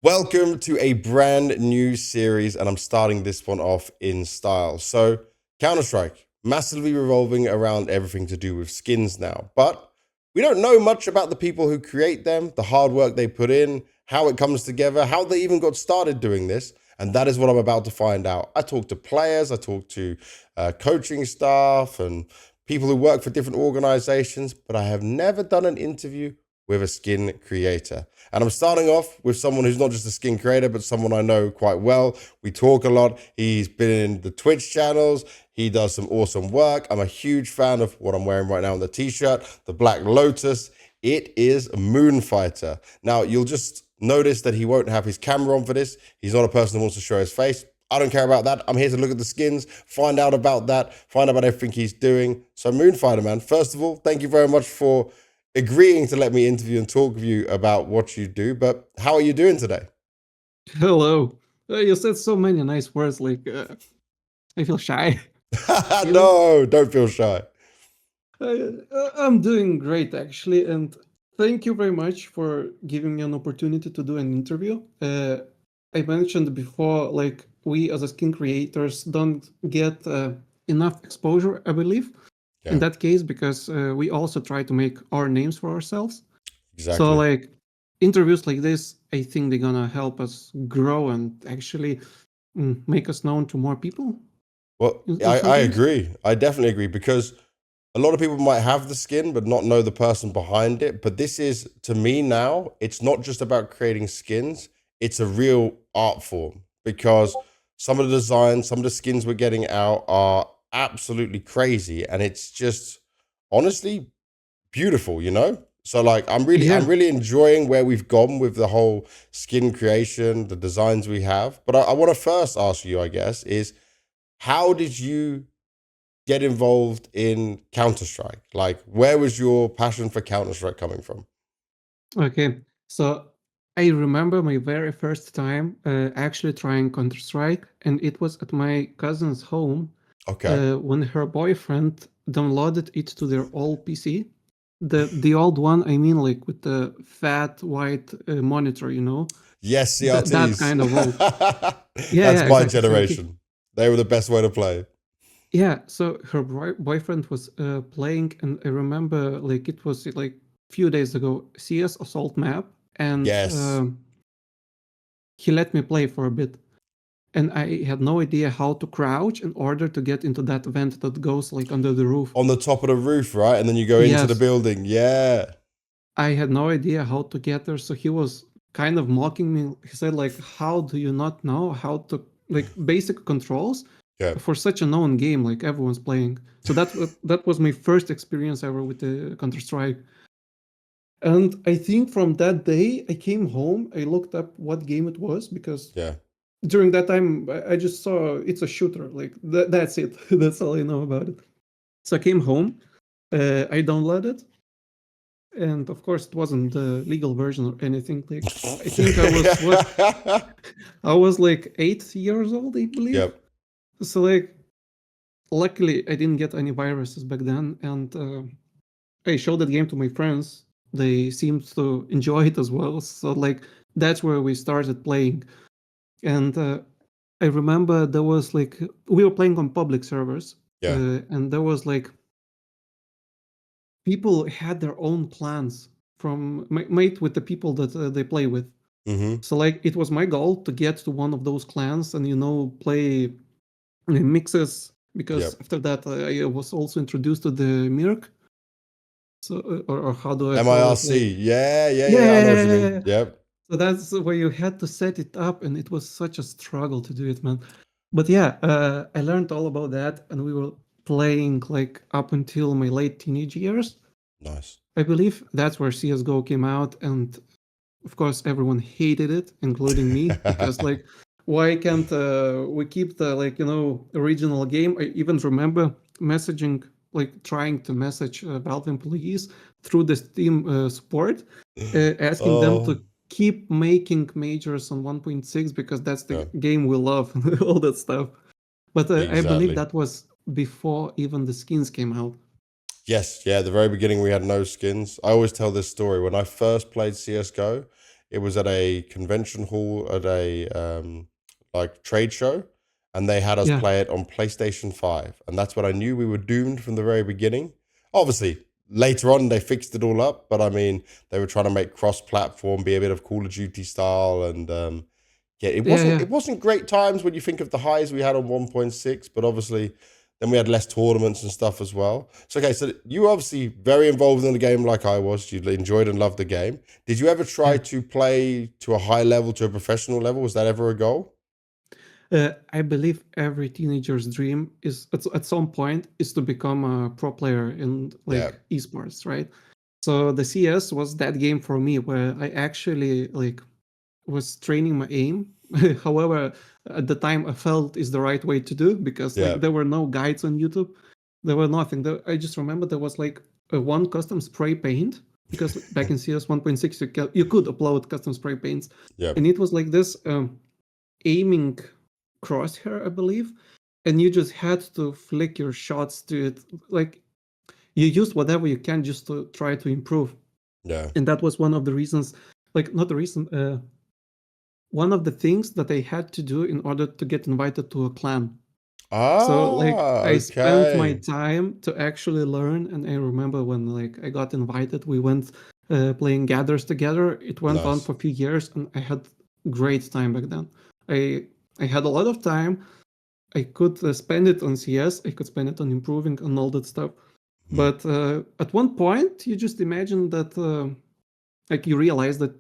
Welcome to a brand new series, and I'm starting this one off in style. So, Counter-Strike, massively revolving around everything to do with skins now. But we don't know much about the people who create them, the hard work they put in, how it comes together, how they even got started doing this. And that is what I'm about to find out. I talk to players, I talk to coaching staff and people who work for different organizations, but I have never done an interview with a skin creator. And I'm starting off with someone who's not just a skin creator, but someone I know quite well. We talk a lot. He's been in the Twitch channels. He does some awesome work. I'm a huge fan of what I'm wearing right now on the t-shirt, the Black Lotus. It is Moonfighter. Now, you'll just notice that he won't have his camera on for this. He's not a person who wants to show his face. I don't care about that. I'm here to look at the skins, find out about that, find out about everything he's doing. So Moonfighter, man, first of all, thank you very much for agreeing to let me interview and talk with you about what you do. But how are you doing today? Hello. You said so many nice words. I feel shy. No, don't feel shy. I'm doing great, actually, and thank you very much for giving me an opportunity to do an interview. I mentioned before, we as a skin creators don't get enough exposure, I believe, in that case, because we also try to make our names for ourselves. Exactly. So, interviews like this, I think they're gonna help us grow and actually make us known to more people. Well, I agree. I definitely agree, because a lot of people might have the skin but not know the person behind it. But this is, to me now, it's not just about creating skins. It's a real art form, because some of the designs, some of the skins we're getting out are absolutely crazy. And it's just honestly beautiful, you know? So I'm really enjoying where we've gone with the whole skin creation, the designs we have. But I want to first ask you, I guess, is how did you get involved in Counter-Strike? Like, where was your passion for Counter-Strike coming from? Okay, so I remember my very first time actually trying Counter-Strike, and it was at my cousin's home. Okay. When her boyfriend downloaded it to their old PC. The old one, I mean, like with the fat white monitor, you know? Yes, CRTs. That kind of old. That's my exactly. generation. They were the best way to play. Yeah, so her boyfriend was playing, and I remember it was like a few days ago, CS Assault map, and Yes. he let me play for a bit. And I had no idea how to crouch in order to get into that vent that goes under the roof. On the top of the roof, right? And then you go into the building. Yeah. I had no idea how to get there, so he was kind of mocking me. He said, how do you not know how to, basic controls for such a known game, like everyone's playing? So that was my first experience ever with the Counter-Strike. And I think from that day, I came home, I looked up what game it was, because during that time, I just saw it's a shooter. That's it. That's all I know about it. So I came home, I downloaded, and of course, it wasn't the legal version or anything. I think I was 8 years old, I believe. Yep. So luckily, I didn't get any viruses back then, and I showed that game to my friends. They seemed to enjoy it as well. So that's where we started playing. And I remember there was we were playing on public servers. And there was people had their own clans from made with the people that they play with. Mm-hmm. So it was my goal to get to one of those clans and play mixes, because after that I was also introduced to the Mirk. So or how do I MIRC? Yeah. I know what you mean. Yep. So that's where you had to set it up, and it was such a struggle to do it, man. But yeah, I learned all about that, and we were playing up until my late teenage years. Nice. I believe that's where CSGO came out, and of course everyone hated it, including me, because why can't we keep the original game? I even remember messaging, trying to message Valve employees through the Steam support, asking them to keep making majors on 1.6 because that's the game we love, all that stuff. But I believe that was before even the skins came out. Yes, at the very beginning we had no skins. I always tell this story. When I first played CSGO, It was at a convention hall at a like trade show, and they had us Yeah. play it on PlayStation 5. And that's when I knew we were doomed from the very beginning. Obviously, later on they fixed it all up, but I mean, they were trying to make cross-platform be a bit of Call of Duty style, and yeah, it Yeah, wasn't yeah. it wasn't great times when you think of the highs we had on 1.6, but obviously then we had less tournaments and stuff as well. So okay, so you were obviously very involved in the game like I was. You enjoyed and loved the game. Did you ever try Yeah. to play to a high level, to a professional level? Was that ever a goal? I believe every teenager's dream is at some point is to become a pro player in Yeah, like esports, right? So the CS was that game for me where I actually like was training my aim. However, at the time I felt is the right way to do because yeah. like there were no guides on YouTube. There were nothing. I just remember there was like a one custom spray paint because back in CS 1.6 you could upload custom spray paints, Yeah, and it was like this aiming crosshair, I believe, and you just had to flick your shots to it. Like you used whatever you can just to try to improve, yeah. and that was one of the reasons. Like not the reason. One of the things that I had to do in order to get invited to a clan. So like Ah, I spent my okay. time to actually learn, and I remember when like I got invited, we went playing gathers together. It went on Nice. for a few years, and I had great time back then. I I had a lot of time. I could spend it on CS. I could spend it on improving and all that stuff. Mhm. But at one point, you just imagine that like you realize that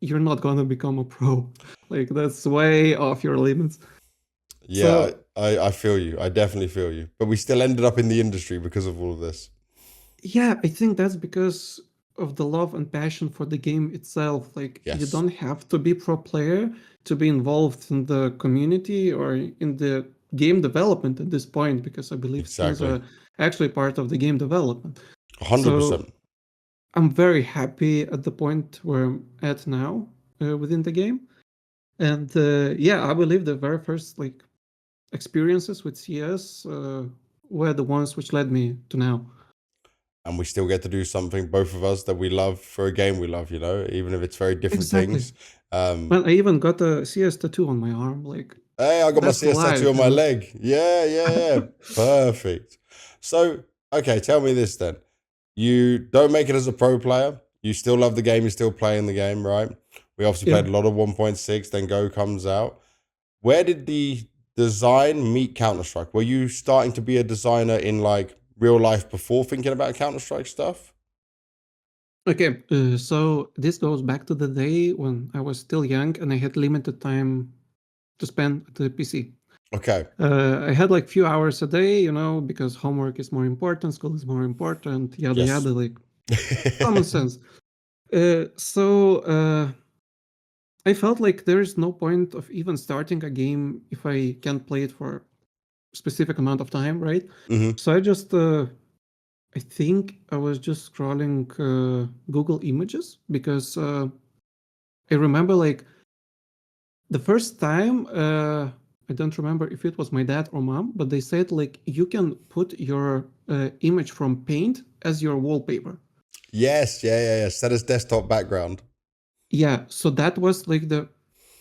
you're not gonna become a pro. Like that's way off your limits. Yeah, So I feel you. I definitely feel you. But we still ended up in the industry because of all of this. yeah, I think that's because of the love and passion for the game itself. Like you Yes, don't have to be pro player to be involved in the community or in the game development at this point, because I believe skins exactly. are actually part of the game development. So 100%. I'm very happy at the point where I'm at now within the game. And yeah, I believe the very first like experiences with CS were the ones which led me to now. And we still get to do something, both of us, that we love for a game we love, even if it's very different Exactly. things. Um, Well, I even got a CS tattoo on my arm. Like hey, I got my that's CS tattoo life, on you my know. leg. Yeah, yeah, yeah. Perfect. So, okay, tell me this then. You don't make it as a pro player. You still love the game. You're still playing the game, right? We obviously Yeah. played a lot of 1.6, then Go comes out. Where did the design meet Counter-Strike? Were you starting to be a designer in like real life before thinking about Counter-Strike stuff? Okay. So this goes back to the day when I was still young and I had limited time to spend at the PC. Okay. I had like few hours a day, you know, because homework is more important, school is more important, yada Yes. yada, like common sense. So I felt like there is no point of even starting a game if I can't play it for a specific amount of time, right? Hmm. So I just I think I was just scrolling Google Images because I remember like the first time, I don't remember if it was my dad or mom, but they said like you can put your image from Paint as your wallpaper. Yes. Yeah. Yeah. Yeah. Set as desktop background. Yeah, so that was like the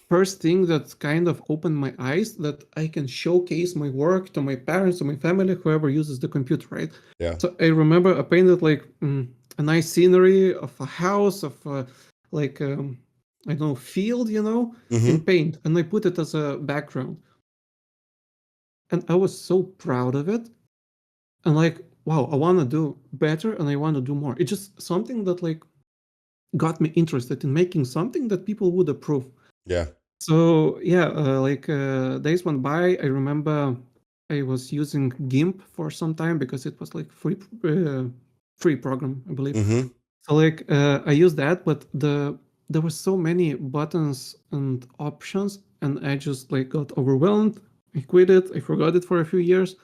first thing that kind of opened my eyes that I can showcase my work to my parents, to my family, whoever uses the computer, right? Yeah. So I remember I painted like a nice scenery of a house, of like I don't know, field, you know, in Hmm. paint, and I put it as a background, and I was so proud of it, and like, wow, I want to do better, and I want to do more. It's just something that like got me interested in making something that people would approve. Yeah. So yeah, like days went by. I remember I was using GIMP for some time because it was like free program, I believe. Hmm. So like I used that, but there were so many buttons and options, and I just like got overwhelmed. I quit it. I forgot it for a few years,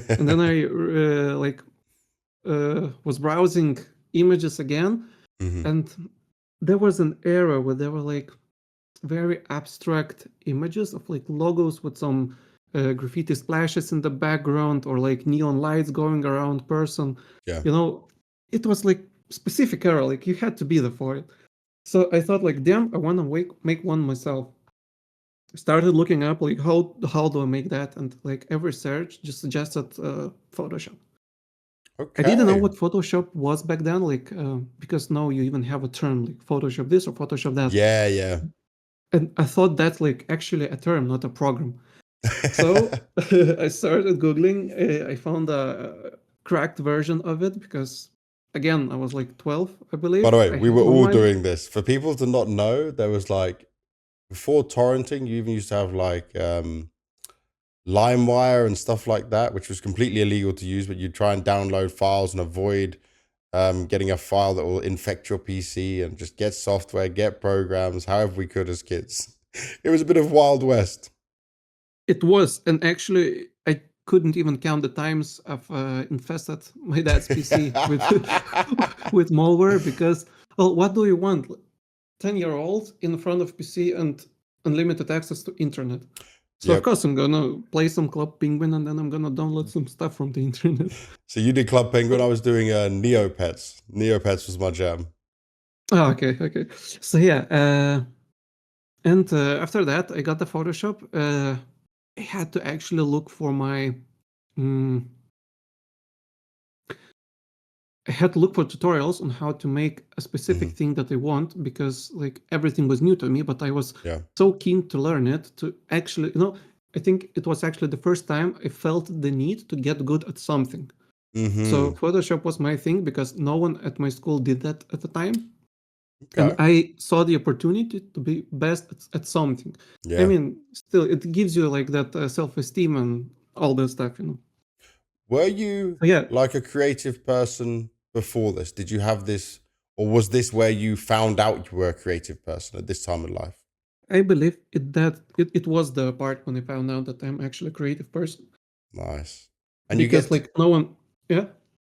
and then I like was browsing images again, Hmm. and there was an era where there were like very abstract images of like logos with some graffiti splashes in the background or like neon lights going around person. Yeah. You know, it was like specific era, like you had to be there for it. So I thought like, damn, I want to make one myself. Started looking up like how do I make that, and like every search just suggested Photoshop. I didn't know Okay. what Photoshop was back then, like because now you even have a term like Photoshop this or Photoshop that. Yeah, yeah. And I thought that's like actually a term, not a program. So I started Googling. I found a cracked version of it because, again, I was like 12, I By the believe. way, I we had were no all money. doing this. For people to not know, there was like before torrenting, you even used to have like LimeWire and stuff like that, which was completely illegal to use, but you'd try and download files and avoid getting a file that will infect your PC and just get software, get programs, however we could as kids. It was a bit of Wild West. It was, and actually, I couldn't even count the times I've infested my dad's PC with with malware because, well, what do you want? 10-year-old in front of PC and unlimited access to internet. So of Yep. course I'm gonna play some Club Penguin and then I'm gonna download some stuff from the internet. So you did Club Penguin. I was doing Neopets. Neopets was my jam. Oh, okay. So yeah, and after that I got the Photoshop. I had to actually look for my. Mm, I had to look for tutorials on how to make a specific thing that I want because like everything was new to me, but I was Yeah. so keen to learn it to actually, I think it was actually the first time I felt the need to get good at something. So Photoshop was my thing because no one at my school did that at the time. And Okay. I saw the opportunity to be best at something. I Yeah. mean, still, it gives you like that self-esteem and all that stuff, Were you So yeah, like a creative person before this? Did you have this, or was this where you found out you were a creative person at this time in life? I believe it was the part when I found out that I'm actually a creative person Nice. And you because get to, like no one, yeah,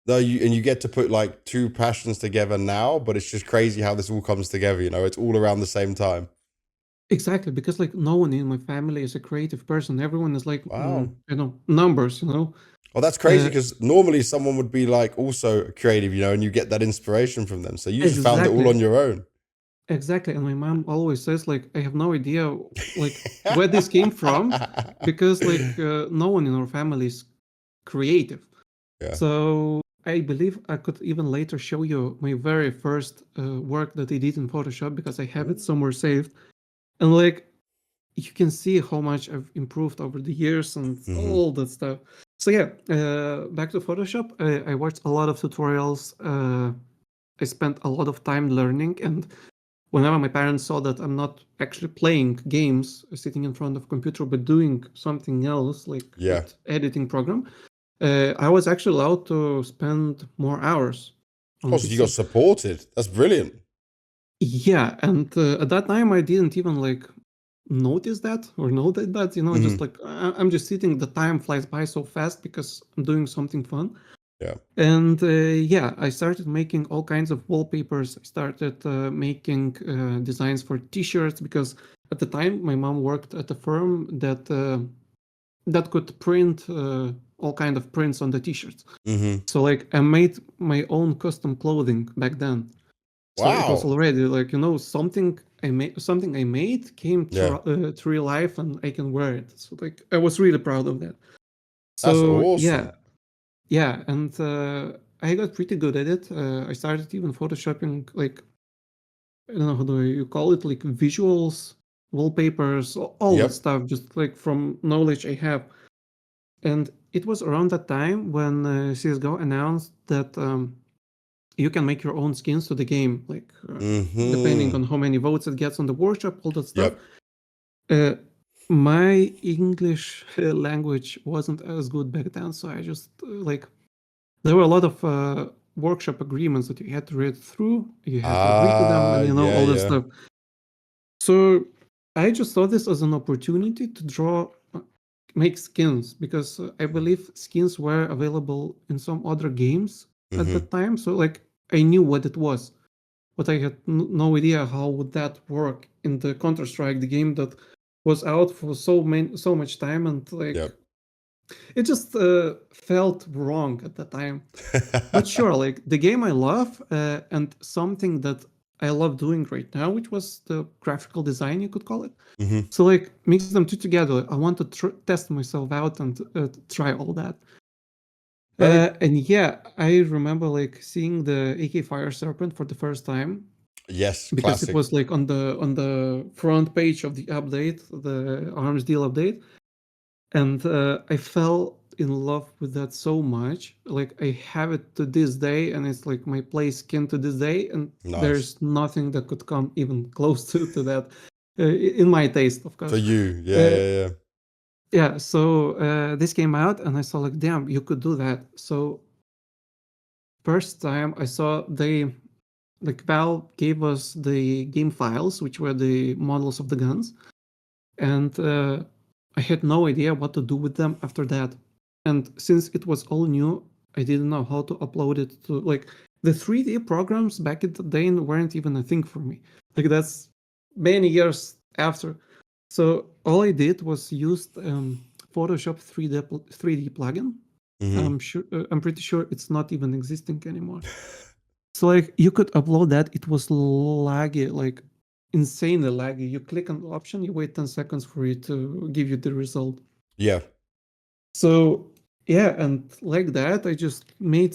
no, you get to put like two passions together now, but it's just crazy how this all comes together. You know, it's all around the same time. exactly, because like no one in my family is a creative person. Everyone is like Wow. numbers, Well, that's crazy uh, because normally someone would be like also creative, you know, and you get that inspiration from them. So you just found it all exactly. on your own. Exactly, and my mom always says like I have no idea like where this came from because like no one in our family is creative. Yeah. So I believe I could even later show you my very first work that I did in Photoshop because I have it Ooh. somewhere saved, and like you can see how much I've improved over the years and all that stuff. So yeah, back to Photoshop. I watched a lot of tutorials. I spent a lot of time learning, and whenever my parents saw that I'm not actually playing games, sitting in front of a computer, but doing something else, like Yeah. that editing program, I was actually allowed to spend more hours Oh, on so you got PC. supported. That's brilliant. Yeah, and at that time I didn't even like notice that or know that just like I'm just sitting. The time flies by so fast because I'm doing something fun. Yeah. And yeah, I started making all kinds of wallpapers. I started making designs for T-shirts because at the time my mom worked at a firm that could print all kind of prints on the T-shirts. So like I made my own custom clothing back then. So it was Wow. already like something I made came Yeah. to real life and I can wear it. So like I was really proud of that. That's So awesome. yeah, and I got pretty good at it. I started even photoshopping like I don't know how do you call it, like visuals, wallpapers, all that Yep. stuff, just like from knowledge I have. And it was around that time when CS:GO announced that you can make your own skins to the game, like depending on how many votes it gets on the workshop, all that stuff. Yep. Uh, my English language wasn't as good back then, so I just like there were a lot of workshop agreements that you had to read through. You had to agree to them, and Yeah, all that yeah. stuff. So I just saw this as an opportunity to make skins because I believe skins were available in some other games at the time. So like I knew what it was, but I had no idea how would that work in the Counter-Strike, the game that was out for so much time, and like Yep. it just felt wrong at the time. But sure, like the game I love and something that I love doing right now, which was the graphical design, you could call it. Mm-hmm. So like mix them two together. I want to test myself out and try all that. And yeah, I remember like seeing the AK Fire Serpent for the first time Yes, because it classic. was like on the front page of the update, the Arms Deal update, and I fell in love with that so much. Like I have it to this day, and it's like my play skin to this day, and Nice. there's nothing that could come even close to that, in my taste, of For course. you, yeah, Uh, yeah, yeah. yeah, so this came out, and I saw like, damn, you could do that. So first time I saw they like Valve gave us the game files, which were the models of the guns, and I had no idea what to do with them after that. And since it was all new, I didn't know how to upload it to like the 3D programs back in the day weren't even a thing for me. Like that's many years after. So all I did was used Photoshop 3D plugin. Mm-hmm. I'm pretty sure it's not even existing anymore. So like you could upload that. It was laggy, like insanely laggy. You click on the option, you wait 10 seconds for it to give you the result. Yeah. So yeah, and like that, I just made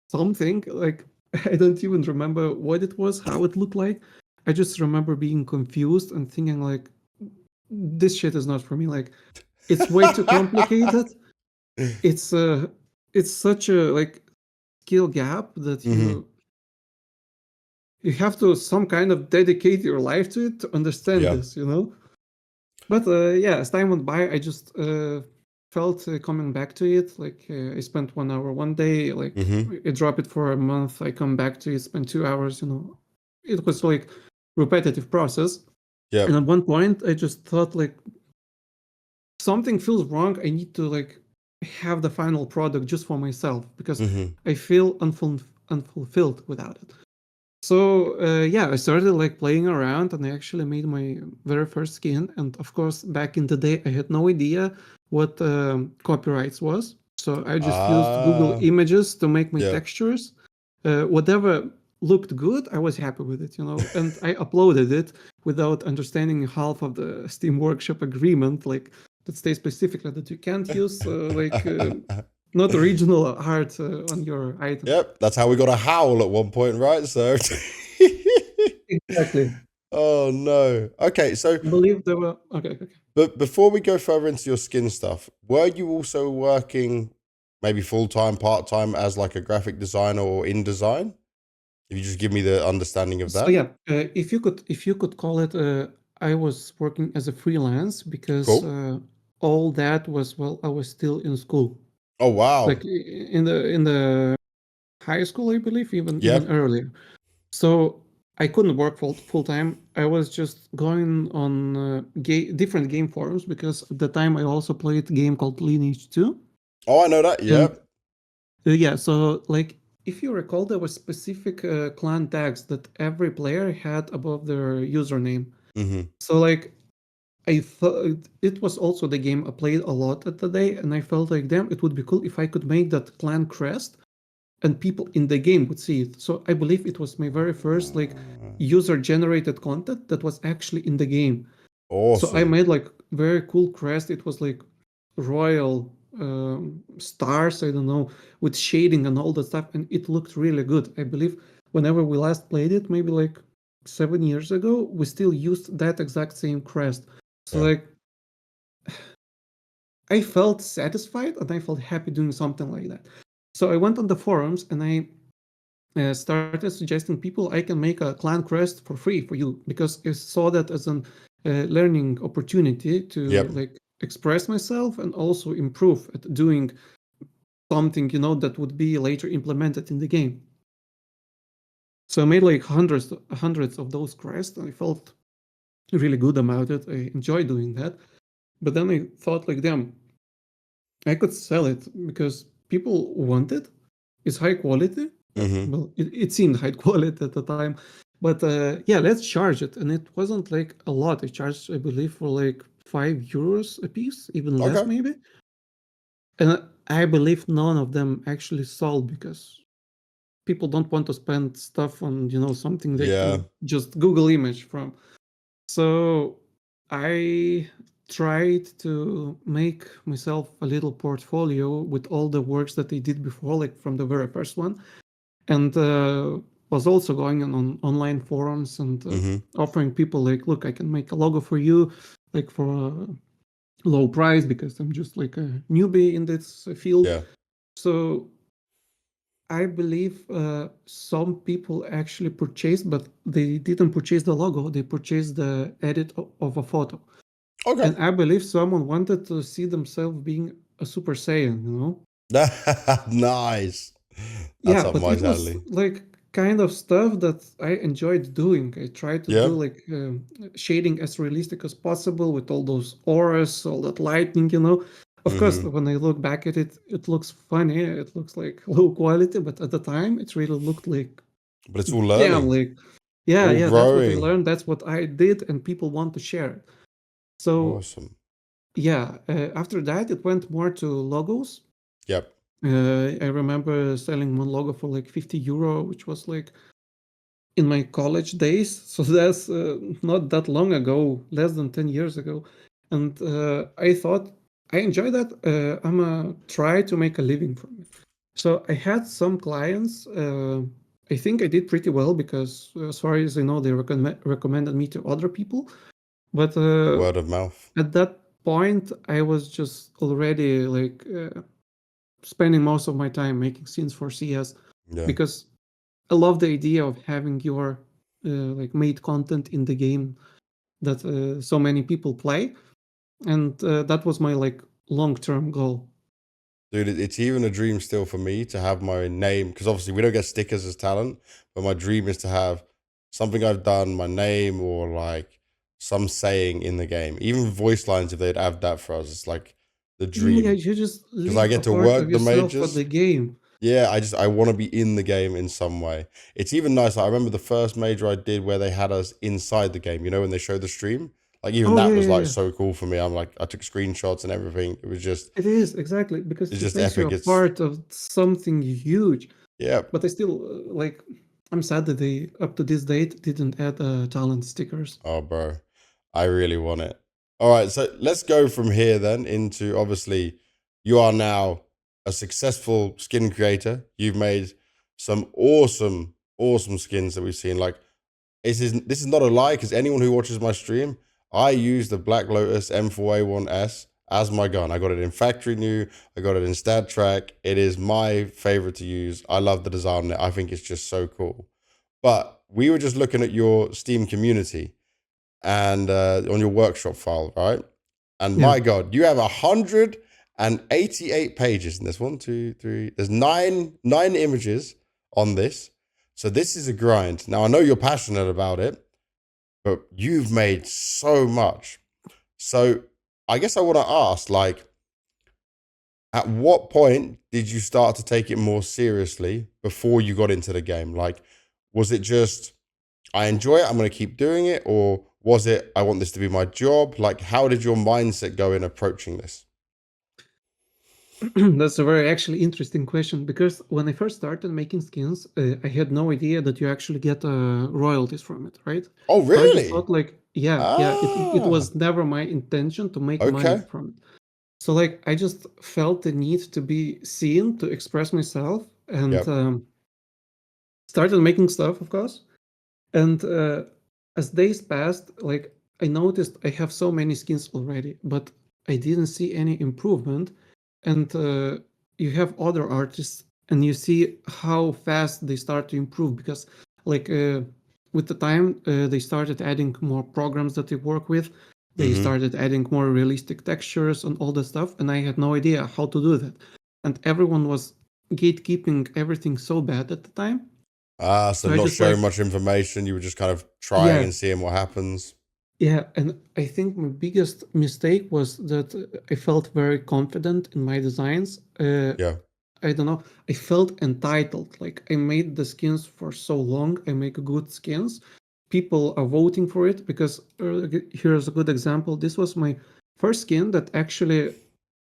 something like I don't even remember what it was, how it looked like. I just remember being confused and thinking like, this shit is not for me. Like, it's way too complicated. It's it's such a like skill gap that Mm-hmm. you have to some kind of dedicate your life to it to understand Yeah. this, you know. But yeah, as time went by, I just felt coming back to it. Like I spent 1 hour one day, like Mm-hmm. I drop it for a month, I come back to it, spend 2 hours, you know. It was like repetitive process. Yeah. And at one point I just thought like something feels wrong. I need to like have the final product just for myself because Mm-hmm. I feel unfulfilled without it. So yeah, I started like playing around, and I actually made my very first skin. And of course, back in the day, I had no idea what copyrights was. So I just used Google Ah, Images to make my yeah. textures. Whatever looked good, I was happy with it, you know. And I uploaded it without understanding half of the Steam Workshop agreement, like that states specifically that you can't use not original art on your items. Yep, that's how we got a howl at one point, right? So, Exactly. oh no. Okay, so I believe there were okay. but before we go further into your skin stuff, were you also working maybe full time, part time as like a graphic designer or in design? If you just give me the understanding of So that. yeah, if you could call it, I was working as a freelance because Cool. all that was while I was still in school, Oh like wow. in the high school, I believe, even Yep. earlier. So I couldn't work full time. I was just going on different game forums because at the time I also played a game called Lineage 2. Oh, I know that. And Yep. yeah, so like if you recall, there were specific clan tags that every player had above their username. Mm-hmm. So like I thought it was also the game I played a lot at the day, and I felt like, damn, it would be cool if I could make that clan crest and people in the game would see it. So I believe it was my very first like user generated content that was actually in the game. So I Awesome. made like very cool crest. It was like royal stars, I don't know, with shading and all that stuff, and it looked really good. I believe whenever we last played it, maybe like 7 years ago, we still used that exact same crest. So Yeah. like I felt satisfied and I felt happy doing something like that. So I went on the forums and I started suggesting people I can make a clan crest for free for you because I saw that as an learning opportunity to Yep. like express myself and also improve at doing something, you know, that would be later implemented in the game. So I made like hundreds of those crests, and I felt really good about it. I enjoyed doing that. But then I thought like, damn, I could sell it because people want it. It's high quality. Mm-hmm. Well, it seemed high quality at the time. But yeah, let's charge it. And it wasn't like a lot. I charged, I believe, for like €5 a piece, even less Okay. maybe. And I believe none of them actually sold because people don't want to spend stuff on something they Yeah. can just Google image from. So I tried to make myself a little portfolio with all the works that I did before, like from the very first one, and was also going on online forums and offering people like, look, I can make a logo for you, like for a low price because I'm just like a newbie in this field. Yeah. So I believe some people actually purchased, but they didn't purchase the logo. They purchased the edit of a photo. Okay. And I believe someone wanted to see themselves being a Super Saiyan, Nice. That's Yeah, up but my it was alley. like kind of stuff that I enjoyed doing. I tried to Yeah. do like shading as realistic as possible with all those auras, all that lightning. Of course, when I look back at it, it looks funny. It looks like low quality, but at the time, it really looked like, But it's all damn, learning. like, yeah, All yeah, that's what I growing. learned. That's what I did, and people want to share it. So, Awesome. yeah, after that, it went more to logos. Yep. I remember selling one logo for like 50 euro, which was like in my college days. So that's not that long ago, less than 10 years ago. And I thought I enjoy that. I'm going to try to make a living from it. So I had some clients. I think I did pretty well because, as far as I know, they recommended me to other people. But Word of mouth. at that point, I was just already like spending most of my time making scenes for CS because I love the idea of having your like made content in the game that so many people play, and that was my like long-term goal. Dude, it's even a dream still for me to have my name, because obviously we don't get stickers as talent, but my dream is to have something I've done, my name, or like some saying in the game. Even voice lines, if they'd add that for us, it's like the Yeah, dream. you just Because I leave a get to part work of the yourself for the majors. game. Yeah, I want to be in the game in some way. It's even nice. I remember the first major I did where they had us inside the game, when they show the stream. Like even Oh that yeah, was yeah, like yeah. so cool for me. I'm like, I took screenshots and everything. It was just, It is exactly because it's it just makes you epic. a It's, part of something huge. yeah. But I still like. I'm sad that they up to this date didn't add talent stickers. Oh, bro, I really want it. All right, so let's go from here then into, obviously, you are now a successful skin creator. You've made some awesome, awesome skins that we've seen. Like, this is not a lie, because anyone who watches my stream, I use the Black Lotus M4A1S as my gun. I got it in factory new. I got it in stat track. It is my favorite to use. I love the design on it. I think it's just so cool. But we were just looking at your Steam community and on your workshop file, right? And Yeah. my God, you have 188 pages in this. 1, 2, 3. There's nine images on this. So this is a grind. Now I know you're passionate about it, but you've made so much. So I guess I want to ask, like, at what point did you start to take it more seriously before you got into the game? Like, was it just, I enjoy it, I'm going to keep doing it? Or was it, I want this to be my job? Like, how did your mindset go in approaching this? That's a very actually interesting question because when I first started making skins, I had no idea that you actually get royalties from it, right? Oh, So I just really? thought like, yeah, it Ah, was never my intention to make money okay. from it. So like I just felt the need to be seen, to express myself, and Yep. started making stuff, of course. And as days passed, like I noticed I have so many skins already, but I didn't see any improvement. And you have other artists, and you see how fast they start to improve because, like, with the time, they started adding more programs that they work with. They Mm-hmm. started adding more realistic textures and all that stuff, and I had no idea how to do that. And everyone was gatekeeping everything so bad at the time. Ah, so So I not just sharing like, much information. You were just kind of trying yeah, and seeing what happens. yeah, and I think my biggest mistake was that I felt very confident in my designs. Yeah. I don't know, I felt entitled. Like I made the skins for so long, I make good skins. People are voting for it because here's a good example. This was my first skin that actually,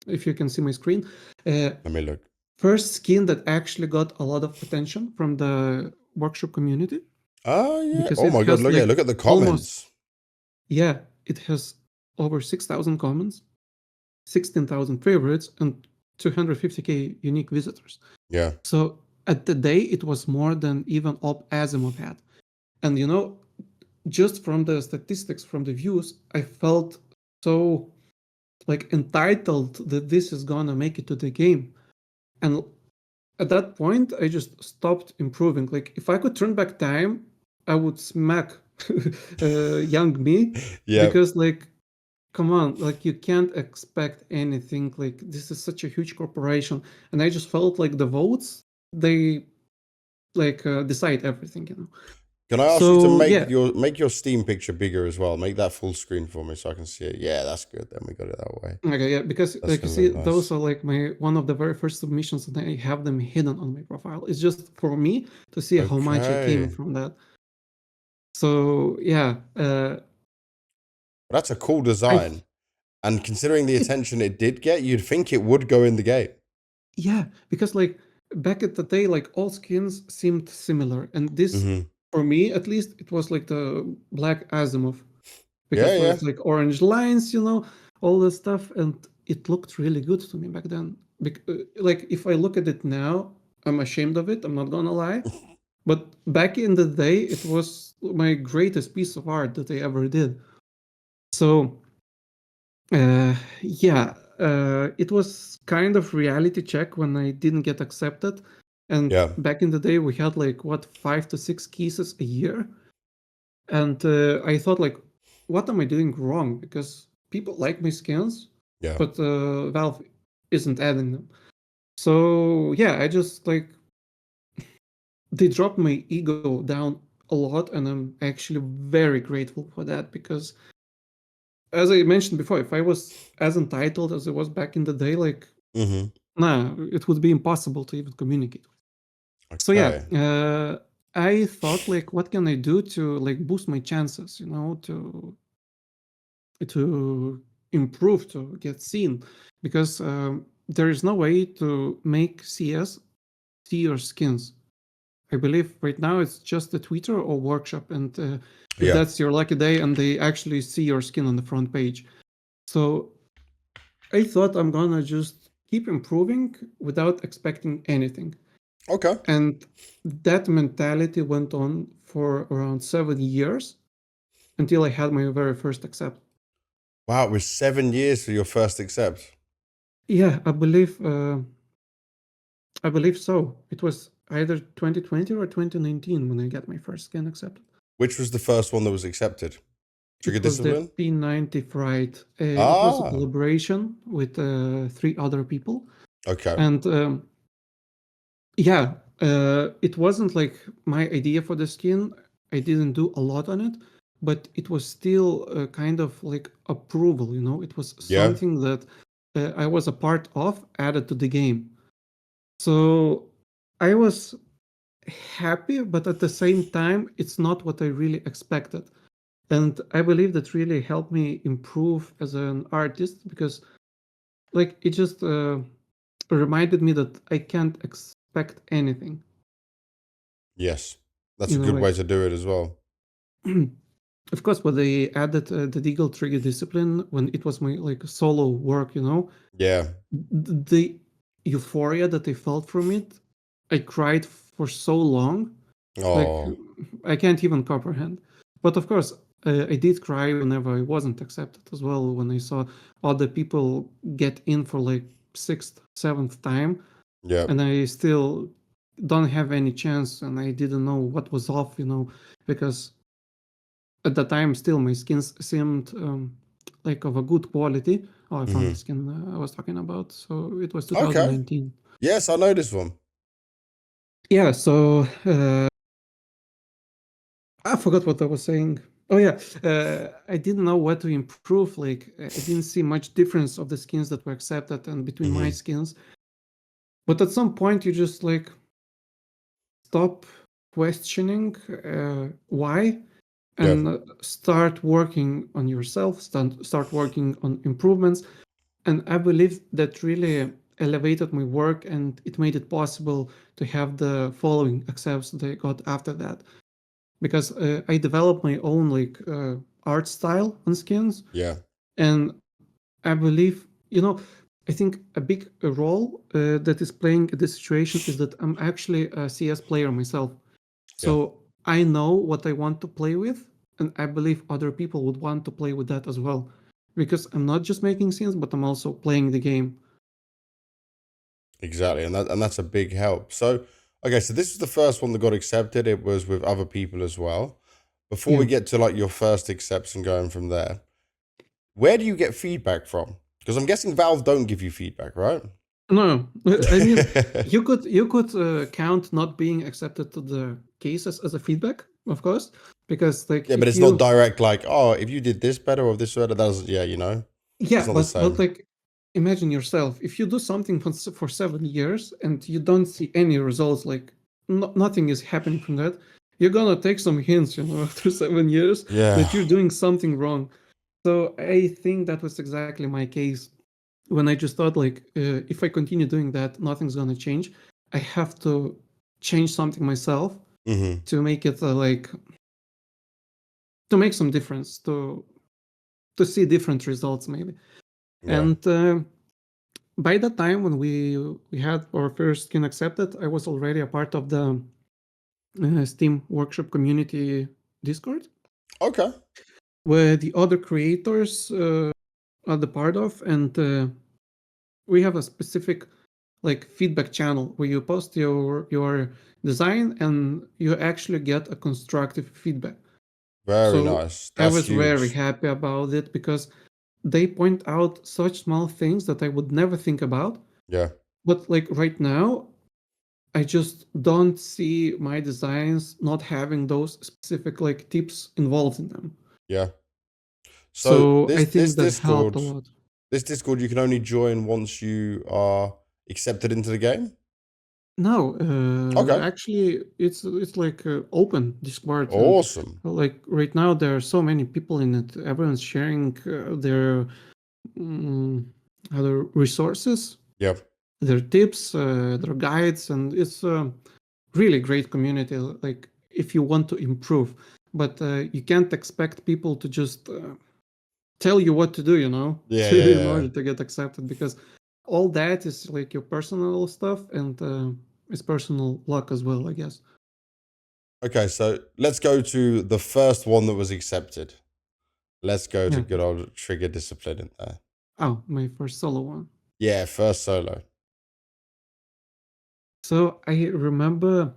if you can see my screen, Let me look. first skin that actually got a lot of attention from the workshop community Oh yeah. because Oh it my god, has like look at the almost, comments. yeah, it has over 6,000 comments, 16,000 favorites, and 250k unique visitors. Yeah. So at the day, it was more than even Op Asimov had. And just from the statistics, from the views, I felt so like entitled that this is gonna make it to the game. And at that point, I just stopped improving. Like if I could turn back time, I would smack young me Yeah. because like come on, like you can't expect anything. Like this is such a huge corporation, and I just felt like the votes they like decide everything. Can I ask you to So yeah, make your Steam picture bigger as well? Make that full screen for me so I can see it. Yeah, that's good. Then we got it that way. okay, yeah, because That's like you gonna see, look those nice. are like my one of the very first submissions, and I have them hidden on my profile. It's just for me to see how much I came Okay. from that. So yeah, That's a cool I design. And considering the it attention it did get, you'd think it would go in the game. yeah, because like back at the day, like all skins seemed similar, and this Mm-hmm. for me at least it was like the Black Asimov Yeah, because yeah. there's like orange lines, all this stuff, and it looked really good to me back then. Like if I look at it now, I'm ashamed of it. I'm not gonna lie, but back in the day, it was my greatest piece of art that I ever did. So yeah, it was kind of reality check when I didn't get accepted. And Yeah. back in the day, we had like what 5 to 6 cases a year, and I thought like, what am I doing wrong? Because people like my skins, Yeah. but Valve isn't adding them. So yeah, I just like they dropped my ego down a lot, and I'm actually very grateful for that because as I mentioned before, if I was as entitled as I was back in the day, like, Mm-hmm. nah, it would be impossible to even communicate. So yeah, Okay. I thought like, what can I do to like boost my chances, to improve, to get seen, because there is no way to make CS see your skins. I believe right now it's just the Twitter or workshop, and if Yeah. that's your lucky day, and they actually see your skin on the front page. So I thought I'm gonna just keep improving without expecting anything. Okay. And that mentality went on for around 7 years until I had my very first accept. Wow, it was 7 years for your first accept. Yeah, I believe so. It was either 2020 or 2019 when I got my first skin accepted. Which was the first one that was accepted? Trigger It was the Discipline? P90 Fright. It was a Ah. collaboration with 3 other people. Okay. And yeah, it wasn't like my idea for the skin. I didn't do a lot on it, but it was still kind of like approval. It was Yeah. something that I was a part of, added to the game. So I was happy, but at the same time, it's not what I really expected. And I believe that really helped me improve as an artist because, like, it just reminded me that I can't expect anything. Yes. That's a good way Like to do it as well. of course, when they added the Deagle Trigger Discipline, when it was my like solo work, Yeah. the euphoria that I felt from it, I cried for so long, like Oh. I can't even comprehend. But of course, I did cry whenever I wasn't accepted as well. When I saw other people get in for like sixth, seventh time, Yeah. and I still don't have any chance, and I didn't know what was off, because at the time still my skins seemed like of a good quality. Oh, I found the Mm-hmm. skin I was talking about. So it was Okay. 2019. Yes, I know this one. Yeah, so I forgot what I was saying. Oh yeah, I didn't know what to improve. Like I didn't see much difference of the skins that were accepted and between my Mm-hmm. skins. But at some point, you just like stop questioning why, Yeah. and start working on yourself. Start working on improvements. And I believe that really elevated my work, and it made it possible to have the following accepts that I got after that. Because I developed my own art style on skins. Yeah. And I believe, I think a big role that is playing in this situation is that I'm actually a CS player myself. Yeah. So I know what I want to play with, and I believe other people would want to play with that as well. Because I'm not just making skins, but I'm also playing the game. Exactly. And that's a big help. So, okay, so this is the first one that got accepted. It was with other people as well. Before we Yeah. get to like your first accepts and going from there, where do you get feedback from? Because I'm guessing Valve don't give you feedback, right? No, I mean, you could count not being accepted to the cases as a feedback, of course, because Yeah, but if it's not you direct. Like, oh, if you did this better or this better, that's yeah, it's yeah, not the but same. imagine yourself if you do something for 7 years and you don't see any results, nothing is happening from that. You're gonna take some hints, after 7 years Yeah, that you're doing something wrong. So I think that was exactly my case when I just thought if I continue doing that, nothing's gonna change. I have to change something myself mm-hmm. to make it to make some difference, to see different results maybe. Yeah. And by that time when we had our first skin accepted, I was already a part of the Steam Workshop community Discord, Okay. where the other creators are the part of, and we have a specific feedback channel where you post your design and you actually get a constructive feedback. Very So nice. I That's was very huge. happy about it because they point out such small things that I would never think about. Yeah. But right now, I just don't see my designs not having those specific tips involved in them. Yeah. So So I this think that helped Discord, a lot. you can only join once you are accepted into the game. No, Okay. actually, it's open Discord, and Awesome. right now there are so many people in it. Everyone's sharing their mm, other resources, Yeah. their tips, their guides, and it's a really great community. If you want to improve, but you can't expect people to just tell you what to do, Yeah, to yeah, in yeah. order to get accepted, because all that is your personal stuff, and it's personal luck as well, I guess. Okay, so let's go to the first one that was accepted. Let's go to Yeah. good old trigger discipline in there. Oh, my first solo one. Yeah, first solo. So I remember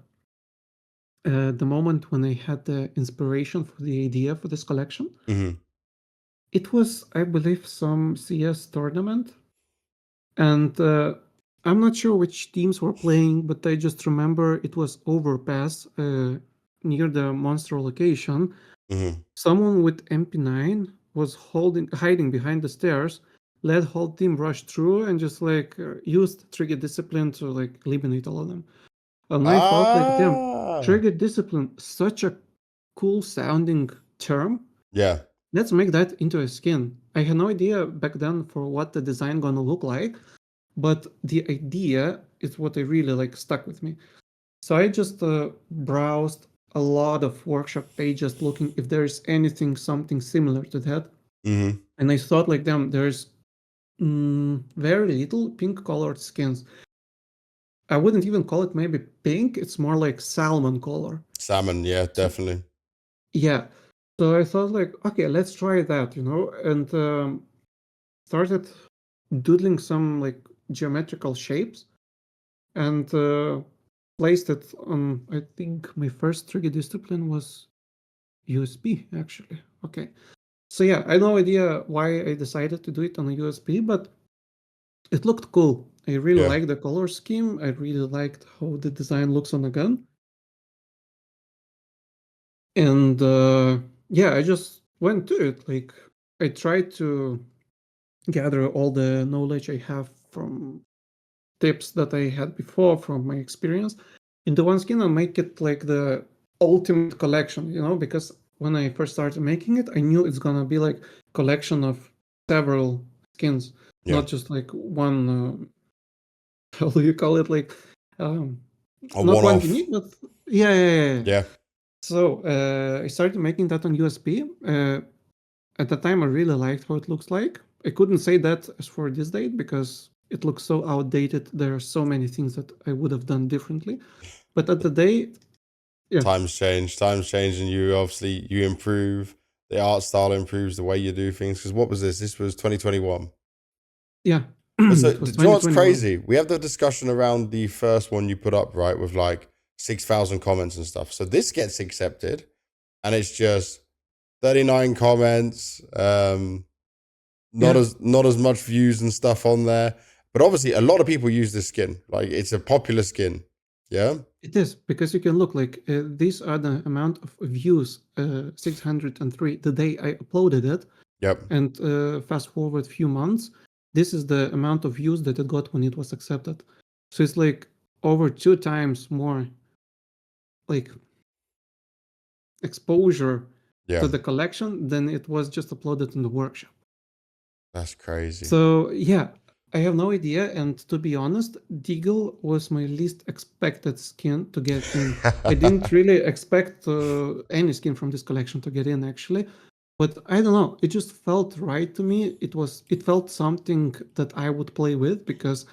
the moment when I had the inspiration for the idea for this collection. Mm-hmm. It was, I believe, some CS tournament, and I'm not sure which teams were playing, but I just remember it was Overpass near the monster location. Mm-hmm. Someone with MP9 was hiding behind the stairs, let whole team rush through and just used trigger discipline to eliminate all of them. And I thought damn, Ah. trigger discipline, such a cool sounding term. Yeah. Let's make that into a skin. I had no idea back then for what the design gonna look like, but the idea is what I really stuck with me. So I just browsed a lot of workshop pages looking if there's something similar to that. Mm-hmm. And I thought damn, there's very little pink colored skins. I wouldn't even call it maybe pink, it's more like salmon color. Salmon, yeah, So, definitely. yeah. So I thought okay, let's try that, and started doodling some geometrical shapes and placed it on, I think my first trigger discipline was USB actually. Okay. So yeah, I had no idea why I decided to do it on a USB, but it looked cool. I really Yeah. liked the color scheme. I really liked how the design looks on a gun. And yeah, I just went to it. I tried to gather all the knowledge I have from tips that I had before from my experience into one skin and make it the ultimate collection, because when I first started making it, I knew it's gonna be collection of several skins, Yeah. not just one how do you call it, like A not one one-off. unique, but yeah. Yeah. So I started making that on USB. At the time, I really liked how it looks like. I couldn't say that as for this date because it looks so outdated. There are so many things that I would have done differently. But at the day, yeah, Times change, and you obviously you improve. The art style improves, the way you do things. Because what was this? This was 2021. yeah, So, it do was you know what's 2021. crazy? We have the discussion around the first one you put up, right, with like 6,000 comments and stuff. So this gets accepted, and it's just 39 comments. Not Yeah, as much views and stuff on there, but obviously a lot of people use this skin. Like it's a popular skin. Yeah. it is because you can look like these are the amount of views, 603 the day I uploaded it. Yep. And fast forward a few months, this is the amount of views that it got when it was accepted. So it's like over 2 times more like exposure Yeah. to the collection than it was just uploaded in the workshop. That's crazy. So yeah, I have no idea. And to be honest, Deagle was my least expected skin to get in. I didn't really expect any skin from this collection to get in actually. But I don't know, it just felt right to me. It felt something that I would play with because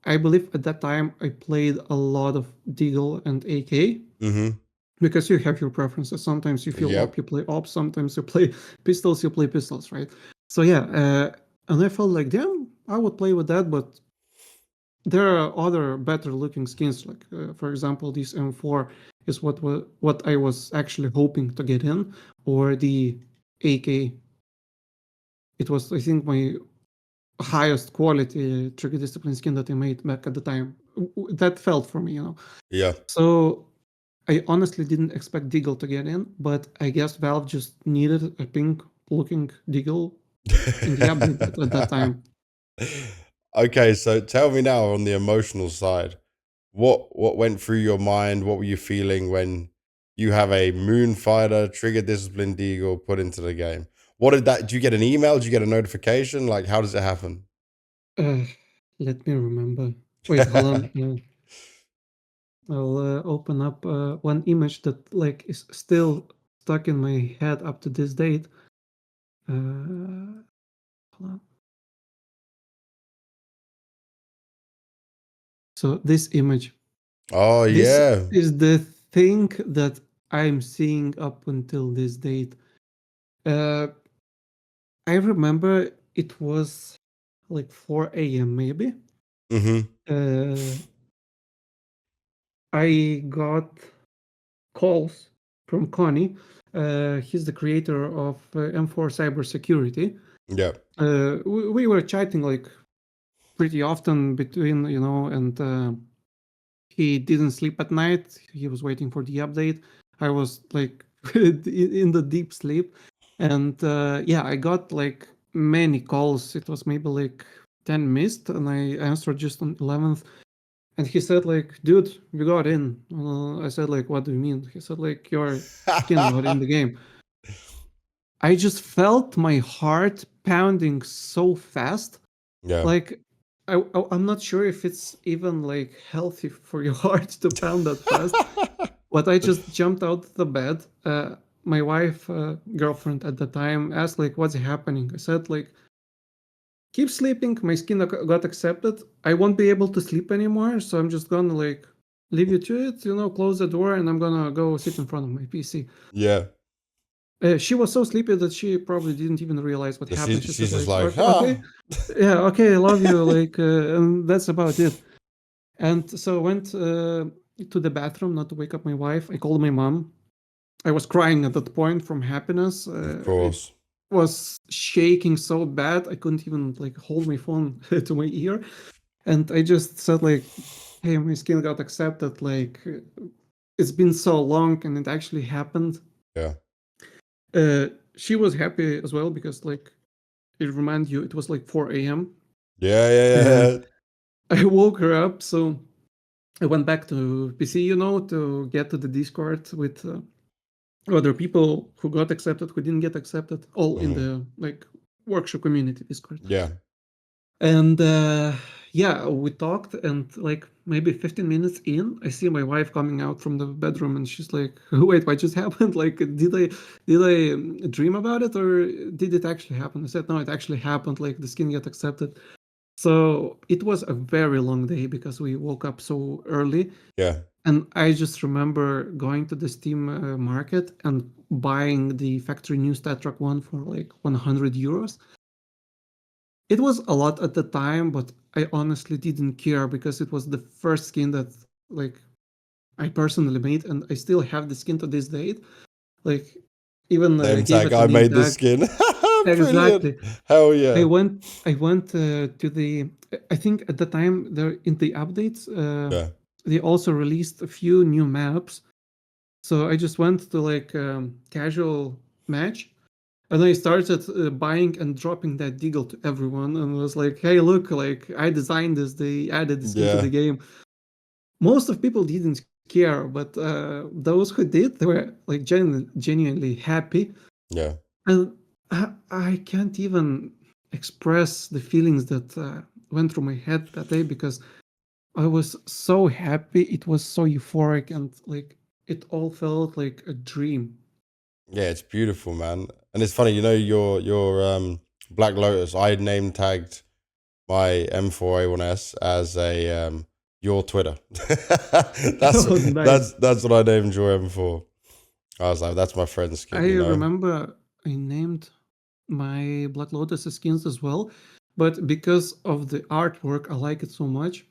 I believe at that time I played a lot of Deagle and AK. Mm-hmm. Because you have your preferences. Sometimes you feel op, you play op. Sometimes you play pistols, right? So yeah, and I felt like, damn, I would play with that, but there are other better looking skins. Like for example, this M4 is what I was actually hoping to get in, or the AK. It was, I think, my highest quality trigger discipline skin that I made back at the time. That felt for me, Yeah. So I honestly didn't expect Deagle to get in, but I guess Valve just needed a pink looking Deagle in the update at that time. Okay, so tell me now on the emotional side, what went through your mind? What were you feeling when you have a Moonfighter trigger discipline Deagle put into the game? What did that? Do you get an email? Do you get a notification? Like, how does it happen? Let me remember. Wait, hold on. I'll open up one image that like is still stuck in my head up to this date. Hold on. So this image. Oh This yeah. is the thing that I'm seeing up until this date. I remember it was like 4 a.m. maybe. Mm-hmm. I got calls from Connie. He's the creator of M4 Cybersecurity. Yeah. We were chatting like pretty often between, and he didn't sleep at night. He was waiting for the update. I was like in the deep sleep. And yeah, I got like many calls. It was maybe like 10 missed, and I answered just on 11th. And he said like, dude, we got in. I said like, what do you mean? He said like, your skin got in the game. I just felt my heart pounding so fast. Yeah. Like, I'm not sure if it's even like healthy for your heart to pound that fast. But I just jumped out of the bed. My wife, girlfriend at the time, asked like, "What's happening?" I said like, "Keep sleeping. My skin got accepted. I won't be able to sleep anymore, so I'm just gonna like leave you to it. Close the door, and I'm gonna go sit in front of my PC." Yeah. She was so sleepy that she probably didn't even realize what happened. She said She's just like, like, Okay, yeah, okay, I love you," like, and that's about it. And so I went to the bathroom, not to wake up my wife. I called my mom. I was crying at that point from happiness. Of It course. was shaking so bad I couldn't even like hold my phone to my ear. And I just said like, "Hey, my skin got accepted. Like, it's been so long, and it actually happened." Yeah. She was happy as well because like it reminded you it was like 4 a.m. Uh, Yeah. I woke her up, so I went back to PC, to get to the Discord with other people who got accepted, who didn't get accepted, all in Mm-hmm. the like workshop community Discord. Yeah. And Yeah, we talked, and like maybe 15 minutes in, I see my wife coming out from the bedroom, and she's like, "Wait, what just happened? Like, did I dream about it, or did it actually happen?" I said, "No, it actually happened. Like, the skin got accepted." So it was a very long day because we woke up so early. Yeah. And I just remember going to the Steam market and buying the factory new StatTrack one for like 100 euros. It was a lot at the time, but I honestly didn't care because it was the first skin that like I personally made, and I still have the skin to this date. Like, even Name gave tag. it a I name made this tag. skin. Brilliant. Exactly. Hell I yeah. went I went to the I think at the time there in the updates Yeah. they also released a few new maps. So I just went to like casual match, and I started buying and dropping that deagle to everyone, and was like, "Hey, look! Like, I designed this. They added the skin to Yeah. the game." Most of people didn't care, but those who did, they were like genuinely happy. Yeah. And I can't even express the feelings that went through my head that day because I was so happy. It was so euphoric, and like it all felt like a dream. Yeah, it's beautiful, man. And it's funny, your Black Lotus, I name tagged my M4A1S as a your Twitter. that's Oh, nice. that's what I named your M4. I was like, that's my friend's skin, I you know? remember I named my Black Lotus skins as well, but because of the artwork, I like it so much.